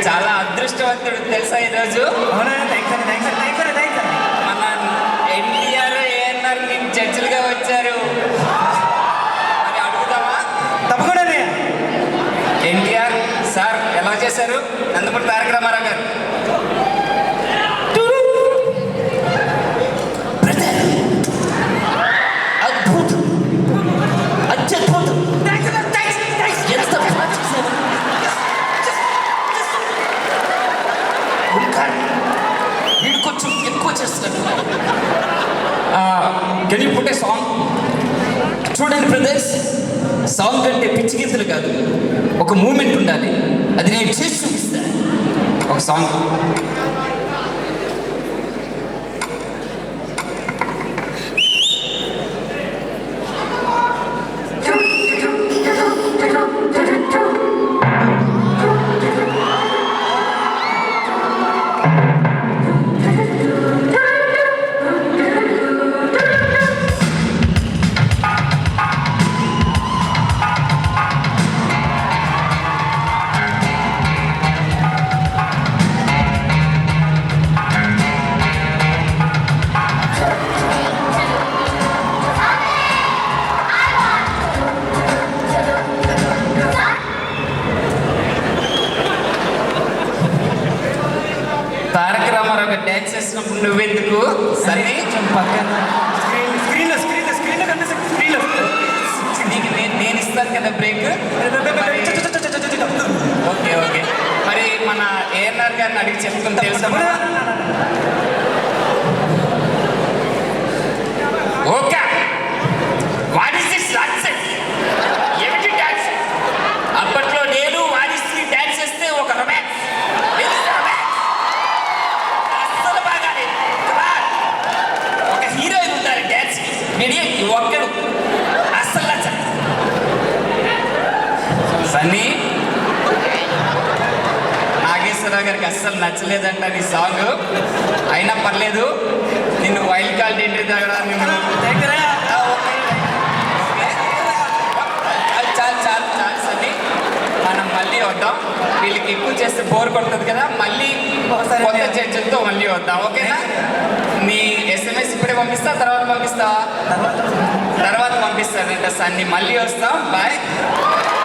చాలా అదృష్టవంతుడు తెలుసా ఈరోజు. మన ఎన్టీఆర్ ఏఎన్ఆర్ నేను జడ్జిలుగా వచ్చారు. మరి అడుగుదామా? తప్పకుండా ఎన్టీఆర్ సార్ ఎలా చేశారు? నందమూరి తారక రామారావు గారు. అద్భుతం, అత్యద్భుతం, ఎంత బాగా చేశారు. వీడు కొంచెం ఎక్కువ చేస్తున్నాడు. Can you put a song? చూడండి బ్రదర్స్, సాంగ్ అంటే పిచ్చి గీతలు కాదు, ఒక మూమెంట్ ఉండాలి. అది నేను చేసి చూపిస్తాను. ఒక సాంగ్. తారక రామారావు గారు డ్యాన్స్ చేసినప్పుడు నువ్వెందుకు సరే పక్కన స్క్రీన్లో నీకు నేను ఇస్తాను కదా బ్రేక్. Okay okay. మరి మన ఏఎన్ఆర్ గారిని అడిగి చెప్తుంది తెలుసా? Okay, what is this nonsense? ఏమిటి డాన్స్? అప్పట్లో నేను వారిశ్రీ డాన్స్ చేస్తే ఒక రొమాన్స్. అస్సలు బాగాలేదు. ఒక హీరోయిన్ ఉంటారు డాన్స్, నేను ఒక్కడు అస్సలు నచ్చదు. సన్నీ, నాగేశ్వరరావు గారికి అస్సలు నచ్చలేదంట నీ సాంగ్. అయినా పర్లేదు, నిన్ను వైల్డ్ కార్డ్ ఎంట్రీ దగ్గర నిన్ను చాలు చాలు చాలు సన్నీ. మనం మళ్ళీ వద్దాం. వీళ్ళకి ఎక్కువ చేస్తే బోర్ కొడుతుంది కదా, మళ్ళీ కొత్త చర్చలతో మళ్ళీ వద్దాం. ఓకేనా? నీ SMS ఇప్పుడే పంపిస్తా, తర్వాత పంపిస్తావా? తర్వాత పంపిస్తానంట సన్నీ. మళ్ళీ వస్తాం. బాయ్.